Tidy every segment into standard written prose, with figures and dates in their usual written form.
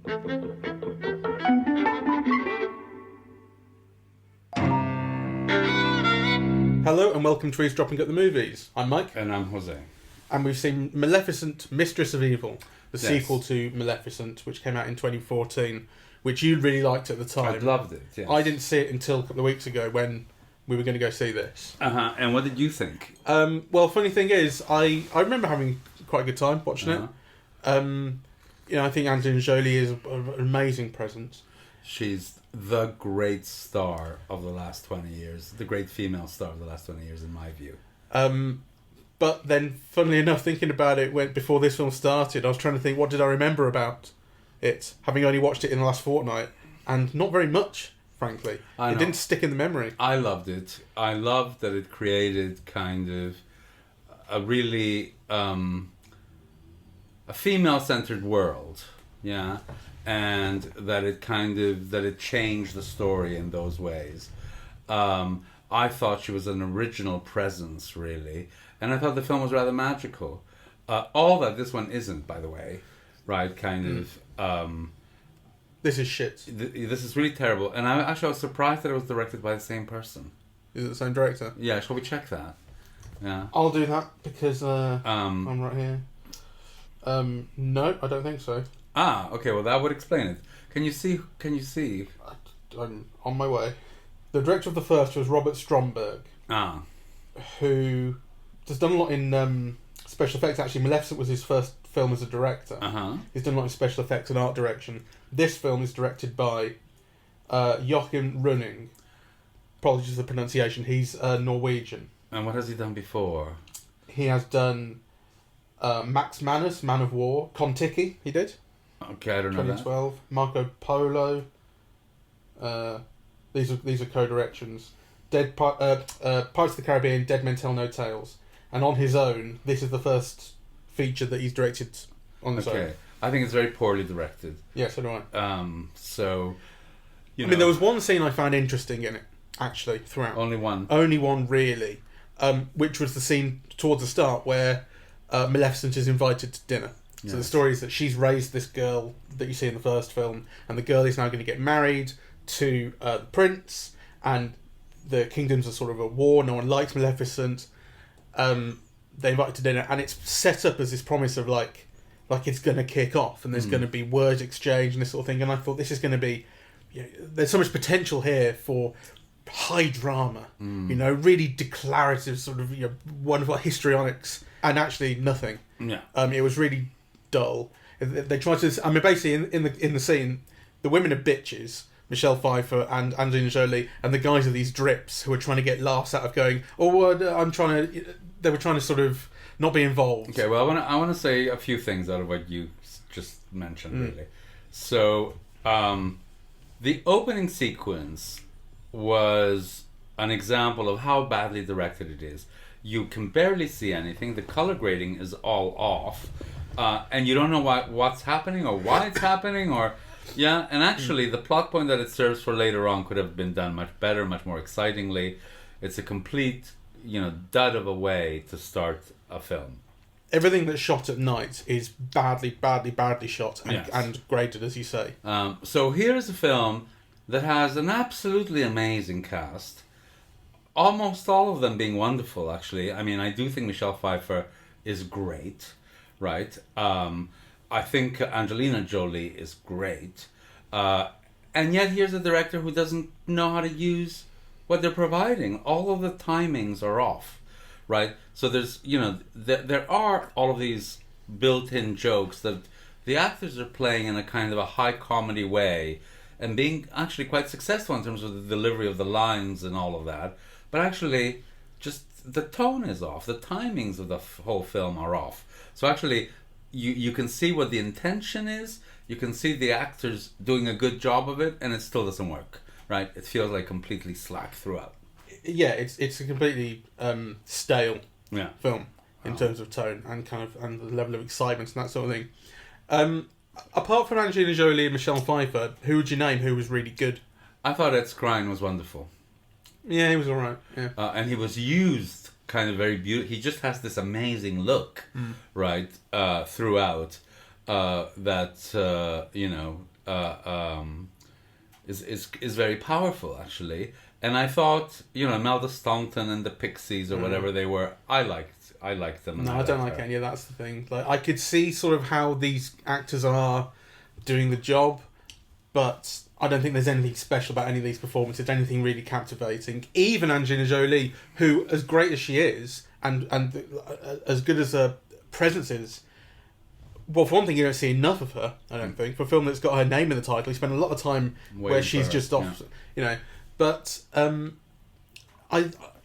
Hello and welcome to Eavesdropping at the Movies. I'm Mike. And I'm Jose. And we've seen Maleficent, Mistress of Evil, the Yes. sequel to Maleficent, which came out in 2014, which you really liked at the time. I loved it, yes. I didn't see it until a couple of weeks ago when we were going to go see this. And what did you think? Well, funny thing is, I remember having quite a good time watching it. I think Angelina Jolie is an amazing presence. She's the great star of the last 20 years. The great female star of the last 20 years, in my view. But then, funnily enough, thinking about it before this film started, I was trying to think, what did I remember about it, having only watched it in the last fortnight, and not very much, frankly. It didn't stick in the memory. I loved it. I loved that it created kind of a really a female-centered world, yeah, and that it changed the story in those ways. I thought she was an original presence, really, and I thought the film was rather magical. All that this one isn't, by the way, right? This is shit. This is really terrible, and I was surprised that it was directed by the same person. Is it the same director? Yeah, shall we check that? Yeah, I'll do that because I'm right here. No, I don't think so. Okay. Well, that would explain it. Can you see? I'm on my way. The director of the first was Robert Stromberg, who has done a lot in special effects. Actually, Maleficent was his first film as a director. He's done a lot of special effects and art direction. This film is directed by Joachim Running. Apologies for the pronunciation. He's Norwegian. And what has he done before? He has done Max Manus, Man of War, Kon-Tiki. He did. Okay, I don't know that. 2012. Marco Polo. These are co-directions. Pirates of the Caribbean, Dead Men Tell No Tales. And on his own, this is the first feature that he's directed on his own. Okay, I think it's very poorly directed. Yeah, so do I. I mean, there was one scene I found interesting in it, actually, throughout. Only one. Only one, really. Which was the scene towards the start where Maleficent is invited to dinner. Yes. So the story is that she's raised this girl that you see in the first film, and the girl is now going to get married to the prince, and the kingdoms are sort of at war. No one likes Maleficent. They invite her to dinner, and it's set up as this promise of like it's going to kick off, and there's going to be words exchange and this sort of thing. And I thought this is going to be, there's so much potential here for high drama, really declarative sort of wonderful histrionics, and actually nothing. Yeah. It was really dull. They tried to. I mean, basically in the scene, the women are bitches. Michelle Pfeiffer and Angelina Jolie, and the guys are these drips who are trying to get laughs out of going, they were trying to sort of not be involved. Okay, well, I want to say a few things out of what you just mentioned, really. So, the opening sequence was an example of how badly directed it is. You can barely see anything. The color grading is all off, and you don't know what's happening or why it's happening or. Yeah, and actually the plot point that it serves for later on could have been done much better, much more excitingly. It's a complete, dud of a way to start a film. Everything that's shot at night is badly shot and graded, as you say. So here's a film that has an absolutely amazing cast. Almost all of them being wonderful, actually. I mean, I do think Michelle Pfeiffer is great, right? I think Angelina Jolie is great. And yet here's a director who doesn't know how to use what they're providing. All of the timings are off, right? So there's, there are all of these built-in jokes that the actors are playing in a kind of a high comedy way and being actually quite successful in terms of the delivery of the lines and all of that. But actually, just the tone is off. The timings of the whole film are off. So actually, you can see what the intention is. You can see the actors doing a good job of it, and it still doesn't work, right? It feels like completely slack throughout. Yeah, it's a completely stale film in terms of tone and and the level of excitement and that sort of thing. Apart from Angelina Jolie and Michelle Pfeiffer, who would you name who was really good? I thought Ed Skrein was wonderful. Yeah, he was alright. Yeah, and he was used kind of very beautiful. He just has this amazing look, right, throughout. That is very powerful, actually. And I thought, Imelda Staunton and the Pixies or whatever they were, I liked them. And No, I don't like any of that's the thing. Like, I could see sort of how these actors are doing the job, but I don't think there's anything special about any of these performances, anything really captivating. Even Angelina Jolie, who, as great as she is, and as good as her presence is, well, for one thing, you don't see enough of her, I don't think. For a film that's got her name in the title, you spend a lot of time where she's just off, But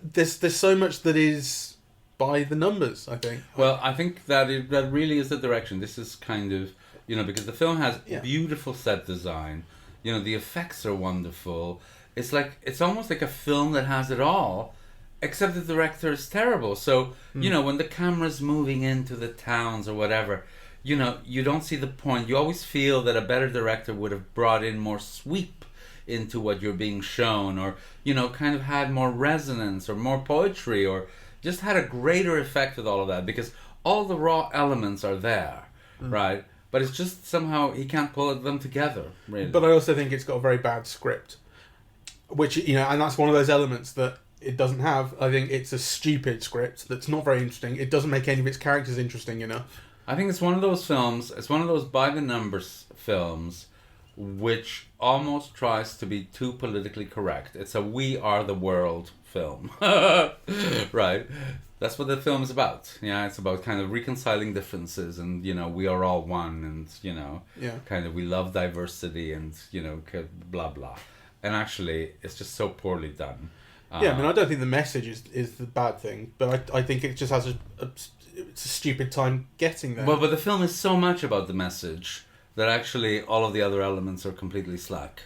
there's so much that is by the numbers, I think. Well, I think that really is the direction. This is kind of, because the film has beautiful set design. The effects are wonderful. It's almost like a film that has it all, except the director is terrible. So, when the camera's moving into the towns or whatever, you don't see the point. You always feel that a better director would have brought in more sweep into what you're being shown, or, kind of had more resonance or more poetry, or just had a greater effect with all of that, because all the raw elements are there, right? But it's just somehow he can't pull them together, really. But I also think it's got a very bad script, which, and that's one of those elements that it doesn't have. I think it's a stupid script that's not very interesting. It doesn't make any of its characters interesting enough. I think it's one of those films, it's one of those by-the-numbers films which almost tries to be too politically correct. It's a we are the world film. Right? That's what the film is about. Yeah, it's about kind of reconciling differences, and, we are all one, and, kind of we love diversity, and, blah, blah. And actually, it's just so poorly done. I don't think the message is the bad thing, but I think it just has it's a stupid time getting there. Well, but the film is so much about the message that actually all of the other elements are completely slack.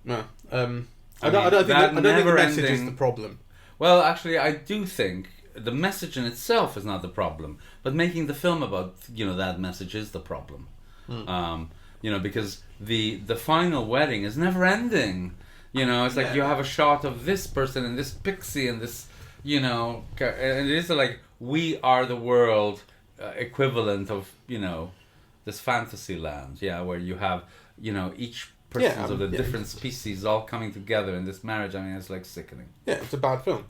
No, I don't think the message is the problem. Well, actually, I do think the message in itself is not the problem, but making the film about that message is the problem. Because the final wedding is never ending. It's like you have a shot of this person and this pixie and this, and it is like we are the world equivalent of this fantasy land, where you have each persons of the different species all coming together in this marriage. I mean, it's like sickening. Yeah, it's a bad film,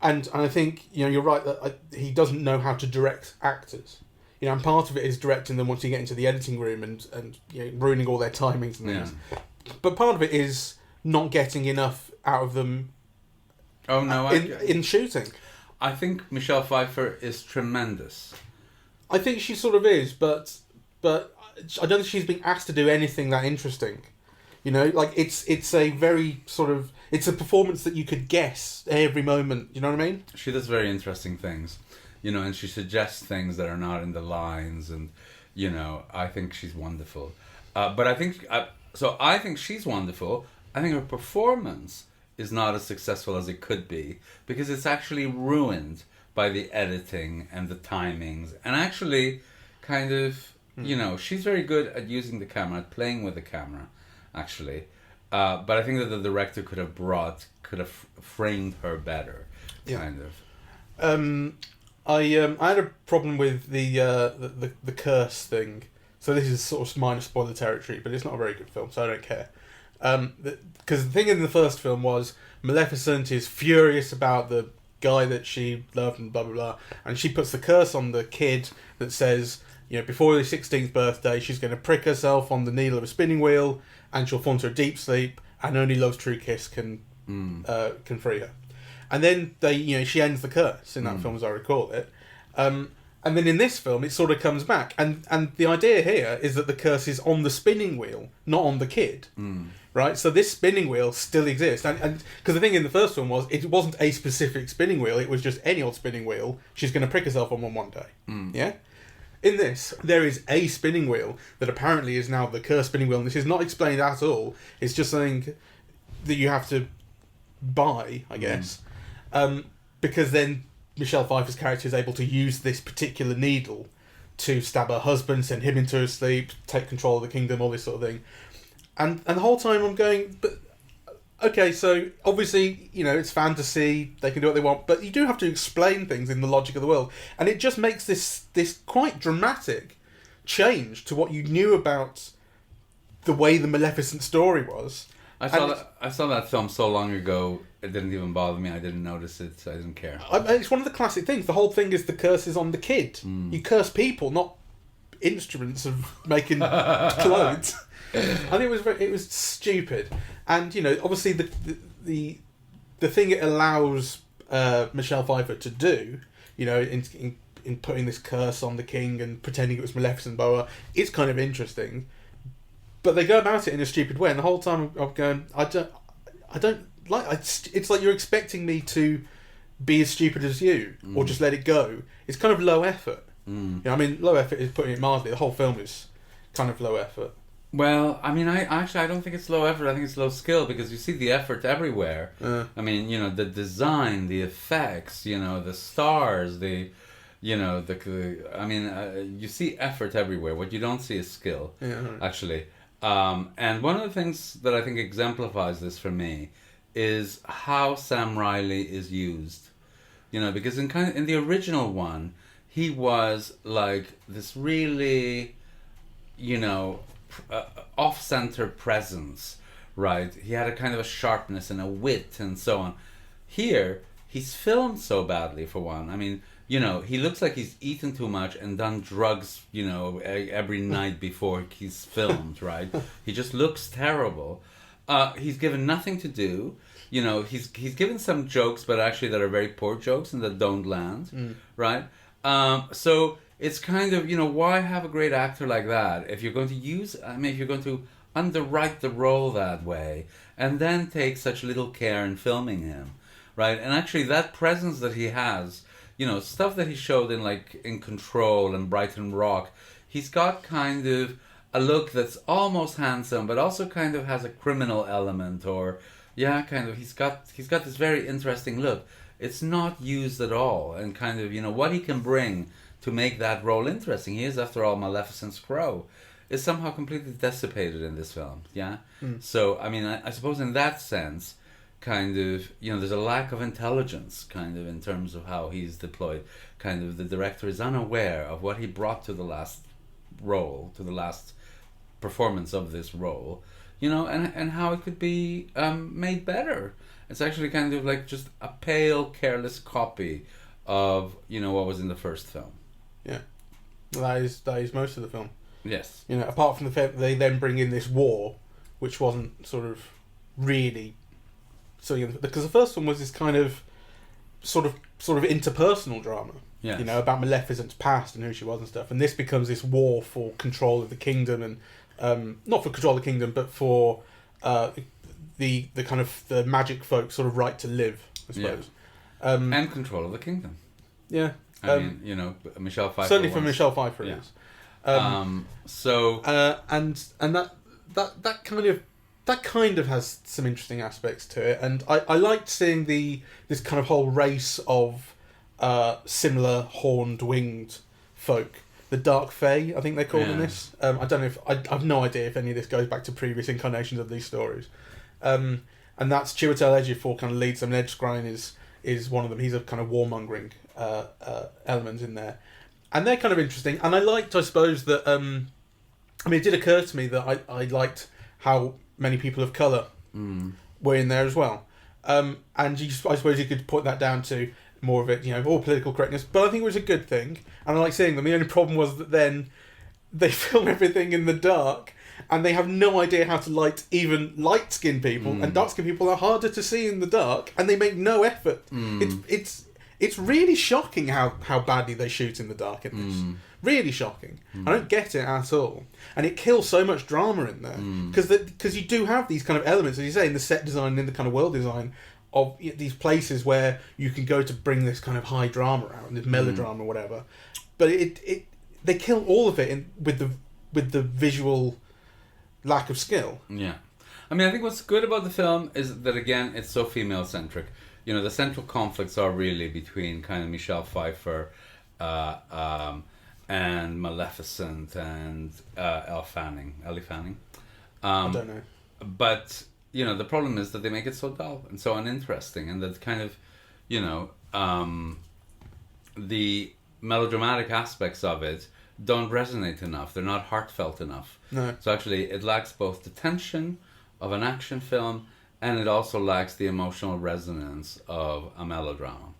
and I think you're right that he doesn't know how to direct actors. And part of it is directing them once you get into the editing room and ruining all their timings and things. Yeah. But part of it is not getting enough out of them. Oh no! In shooting, I think Michelle Pfeiffer is tremendous. I think she sort of is, but I don't think she's being asked to do anything that interesting. It's a very sort of, it's a performance that you could guess every moment. You know what I mean? She does very interesting things, and she suggests things that are not in the lines, and I think she's wonderful. But I think I think she's wonderful. I think her performance is not as successful as it could be, because it's actually ruined by the editing and the timings, and actually kind of she's very good at using the camera, at playing with the camera, actually, but I think that the director could have framed her better, kind of. I had a problem with the curse thing, so this is sort of minor spoiler territory, but it's not a very good film, so I don't care. Because the thing in the first film was Maleficent is furious about the guy that she loved and blah blah blah, and she puts the curse on the kid that says, before his 16th birthday she's going to prick herself on the needle of a spinning wheel and she'll fall into a deep sleep, and only love's true kiss can free her. And then she ends the curse in that film, as I recall it. And then in this film, it sort of comes back. And the idea here is that the curse is on the spinning wheel, not on the kid. Right? So this spinning wheel still exists. And because the thing in the first film was, it wasn't a specific spinning wheel, it was just any old spinning wheel. She's going to prick herself on one day. Yeah? In this, there is a spinning wheel that apparently is now the curse spinning wheel. And this is not explained at all. It's just something that you have to buy, I guess. Because then Michelle Pfeiffer's character is able to use this particular needle to stab her husband, send him into a sleep, take control of the kingdom, all this sort of thing. And the whole time I'm going, but okay, so obviously, it's fantasy, they can do what they want, but you do have to explain things in the logic of the world. And it just makes this quite dramatic change to what you knew about the way the Maleficent story was. I saw that film so long ago, it didn't even bother me. I didn't notice it, so I didn't care. It's one of the classic things. The whole thing is the curse is on the kid. You curse people, not instruments of making clothes. I think it was stupid. And, you know, obviously the thing it allows Michelle Pfeiffer to do, you know, in putting this curse on the king and pretending it was Maleficent, is kind of interesting. But they go about it in a stupid way, and the whole time I'm going, I don't like. It's like you're expecting me to be as stupid as you, or just let it go. It's kind of low effort. You know, I mean, low effort is putting it mildly. The whole film is kind of low effort. Well, I mean, I don't think it's low effort. I think it's low skill, because you see the effort everywhere. I mean, you know, the design, the effects, you know, the stars, you know, I mean, you see effort everywhere. What you don't see is skill, actually. And one of the things that I think exemplifies this for me is how Sam Riley is used. You know, because in the original one, he was like this really, you know, off-center presence, right? He had a kind of a sharpness and a wit and so on. Here, he's filmed so badly, for one. I mean, you know, he looks like he's eaten too much and done drugs, you know, every night before he's filmed, right? He just looks terrible. He's given nothing to do. You know, he's given some jokes, but actually that are very poor jokes and that don't land, right? So it's kind of, you know, why have a great actor like that if you're going to underwrite the role that way and then take such little care in filming him, right? And actually that presence that he has, you know, stuff that he showed in Control and Brighton Rock, he's got kind of a look that's almost handsome, but also kind of has a criminal element, or kind of he's got this very interesting look. It's not used at all, and kind of, you know, what he can bring to make that role interesting. He is, after all, Maleficent's crow, is somehow completely dissipated in this film. So I mean, I suppose in that sense, kind of, you know, there's a lack of intelligence, kind of, in terms of how he's deployed. Kind of, the director is unaware of what he brought to the last role, to the last performance of this role, you know, and how it could be made better. It's actually kind of like just a pale, careless copy of, you know, what was in the first film. Yeah, that is most of the film. Yes. You know, apart from the fact that they then bring in this war, which wasn't sort of really. So, you know, because the first one was this kind of sort of interpersonal drama, you know, about Maleficent's past and who she was and stuff, and this becomes this war for control of the kingdom, and not for control of the kingdom, but for the kind of the magic folk sort of right to live, I suppose, and control of the kingdom. Yeah, I mean, you know, Michelle Pfeiffer. Certainly for Michelle Pfeiffer, yeah. is. So and that kind of has some interesting aspects to it, and I liked seeing this kind of whole race of similar horned winged folk, the Dark Fae, I think they're called in this. I don't know if I've no idea if any of this goes back to previous incarnations of these stories, and that's Chiwetel Ejiofor kind of leads them. And Edskrein is one of them. He's a kind of warmongering element in there, and they're kind of interesting. And I liked, I suppose, that I mean, it did occur to me that I liked how many people of colour were in there as well. And I suppose you could put that down to more of it, you know, all political correctness. But I think it was a good thing, and I like seeing them. The only problem was that then they film everything in the dark, and they have no idea how to light even light-skinned people, and dark-skinned people are harder to see in the dark, and they make no effort. It's really shocking how badly they shoot in the dark in this. Really shocking. I don't get it at all. And it kills so much drama in there. Because you do have these kind of elements, as you say, in the set design and in the kind of world design of these places where you can go to bring this kind of high drama out, and this melodrama or whatever. But they kill all of it with the visual lack of skill. Yeah. I mean, I think what's good about the film is that, again, it's so female-centric. You know, the central conflicts are really between kind of Michelle Pfeiffer and Maleficent and Ellie Fanning. I don't know. But, you know, the problem is that they make it so dull and so uninteresting, and that kind of, you know, the melodramatic aspects of it don't resonate enough. They're not heartfelt enough. No. So actually, it lacks both the tension of an action film, and it also lacks the emotional resonance of a melodrama.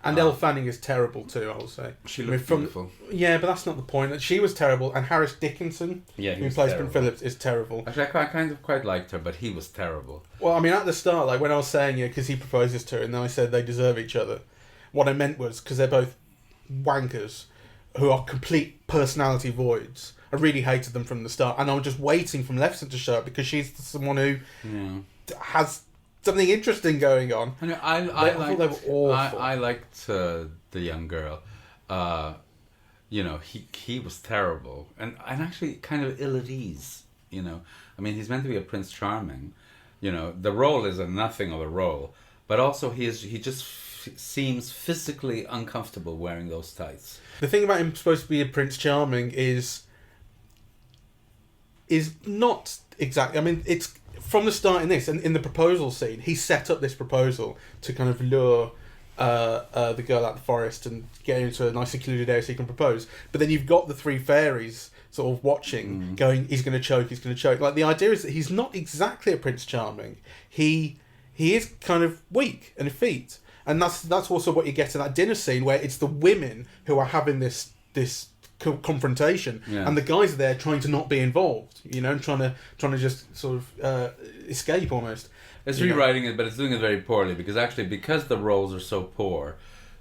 And Elle Fanning is terrible too, I will say. She looks beautiful. Yeah, but that's not the point. She was terrible, and Harris Dickinson, who plays Prince Phillips, is terrible. Actually, I kind of quite liked her, but he was terrible. Well, I mean, at the start, like when I was saying, because he proposes to her, and then I said they deserve each other, what I meant was, because they're both wankers, who are complete personality voids. I really hated them from the start, and I was just waiting for Maleficent to show up, because she's someone who has something interesting going on. I thought they were awful. I liked the young girl. He was terrible and actually kind of ill at ease. I mean, he's meant to be a Prince Charming. The role is nothing of a role, but also he just seems physically uncomfortable wearing those tights. The thing about him supposed to be a Prince Charming is not exactly. I mean, it's from the start in this, and in the proposal scene, he set up this proposal to kind of lure the girl out the forest and get into a nice secluded area so he can propose. But then you've got the three fairies sort of watching, going, he's going to choke, he's going to choke. Like, the idea is that he's not exactly a Prince Charming. He is kind of weak and effete. And that's also what you get in that dinner scene, where it's the women who are having this confrontation, and the guys are there trying to not be involved, and trying to just sort of escape almost. It's rewriting it, but it's doing it very poorly, because the roles are so poor,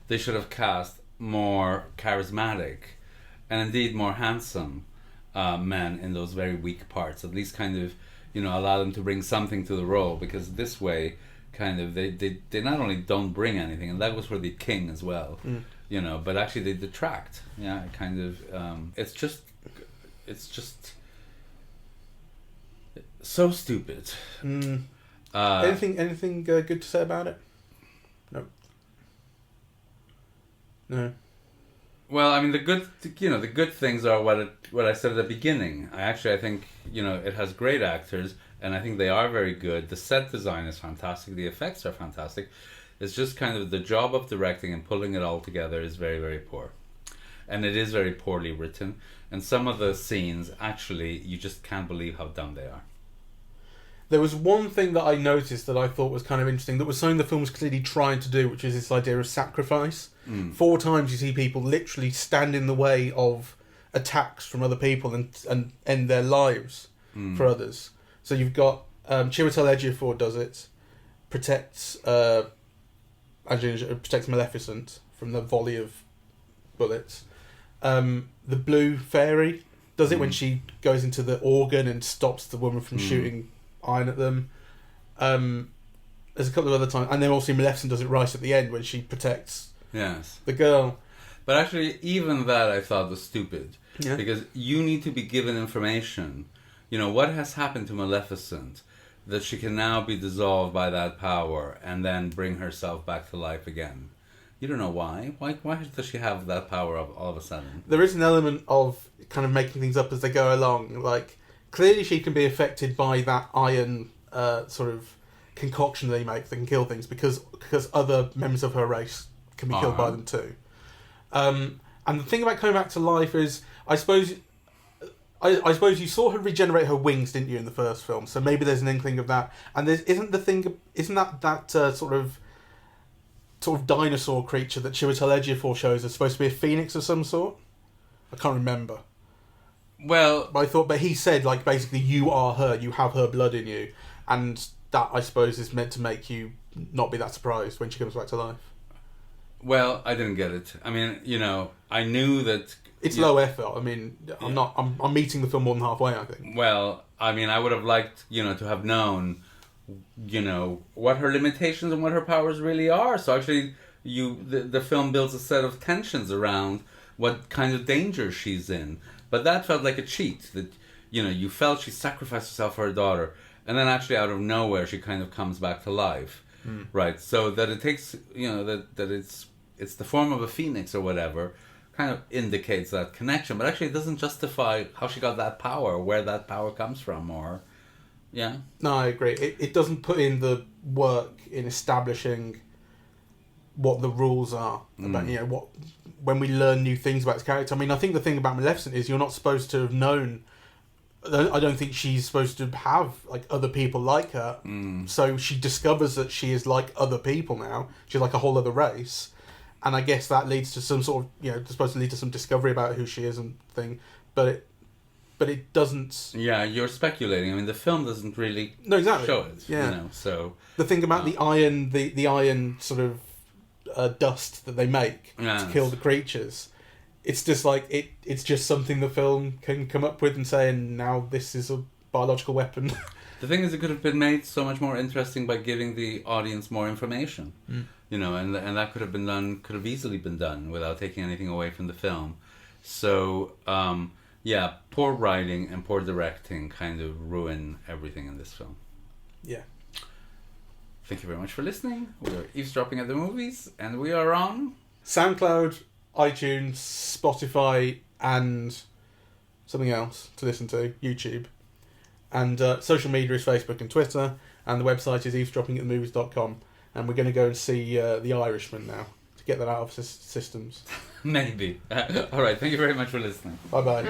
they should have cast more charismatic and indeed more handsome men in those very weak parts. At least kind of allow them to bring something to the role, because this way kind of they not only don't bring anything, and that was for the king as well. But actually they detract. Yeah, kind of. It's just so stupid. Anything good to say about it? No. Well, I mean, the good things are what I said at the beginning. I think it has great actors, and I think they are very good. The set design is fantastic. The effects are fantastic. It's just kind of the job of directing and pulling it all together is very, very poor. And it is very poorly written. And some of the scenes, actually, you just can't believe how dumb they are. There was one thing that I noticed that I thought was kind of interesting, that was something the film was clearly trying to do, which is this idea of sacrifice. 4 times you see people literally stand in the way of attacks from other people and end their lives for others. So you've got Chiwetel Ejiofor does it, protects Maleficent from the volley of bullets. The Blue Fairy does it when she goes into the organ and stops the woman from shooting iron at them. There's a couple of other times, and then also Maleficent does it right at the end when she protects the girl. But actually, even that I thought was stupid, because you need to be given information. What has happened to Maleficent that she can now be dissolved by that power and then bring herself back to life again. You don't know why. Why does she have that power all of a sudden? There is an element of kind of making things up as they go along. Like, clearly she can be affected by that iron sort of concoction they make that can kill things, because other members of her race can be killed by them too. And the thing about coming back to life is, I suppose you saw her regenerate her wings, didn't you, in the first film? So maybe there's an inkling of that. And isn't that sort of dinosaur creature that Chiwetel Ejiofor shows is supposed to be a phoenix of some sort? I can't remember. Well, but he said, like, basically, you are her, you have her blood in you, and that, I suppose, is meant to make you not be that surprised when she comes back to life. Well, I didn't get it. I mean, I knew that it's low effort. I mean, I'm meeting the film more than halfway, I think. Well, I mean, I would have liked, to have known, what her limitations and what her powers really are. So actually, the film builds a set of tensions around what kind of danger she's in. But that felt like a cheat. That, you felt she sacrificed herself for her daughter, and then actually out of nowhere she kind of comes back to life, right? So that it takes, that it's the form of a phoenix or whatever, kind of indicates that connection, but actually it doesn't justify how she got that power, or where that power comes from, or No, I agree. It doesn't put in the work in establishing what the rules are about what when we learn new things about this character. I mean, I think the thing about Maleficent is you're not supposed to have known. I don't think she's supposed to have like other people like her. So she discovers that she is like other people now. She's like a whole other race, and I guess that leads to some sort of it's supposed to lead to some discovery about who she is and thing. But it doesn't. Yeah, you're speculating. I mean, the film doesn't really show it. Yeah. So the thing about the iron sort of dust that they make to kill the creatures. It's just like it's just something the film can come up with and say, and now this is a biological weapon. The thing is, it could have been made so much more interesting by giving the audience more information, and that could have easily been done without taking anything away from the film. So, poor writing and poor directing kind of ruin everything in this film. Yeah. Thank you very much for listening. We're Eavesdropping at the Movies, and we are on SoundCloud, iTunes, Spotify, and something else to listen to, YouTube. And social media is Facebook and Twitter, and the website is eavesdroppingatthemovies.com. And we're going to go and see The Irishman now, to get that out of systems. Maybe. All right, thank you very much for listening. Bye-bye.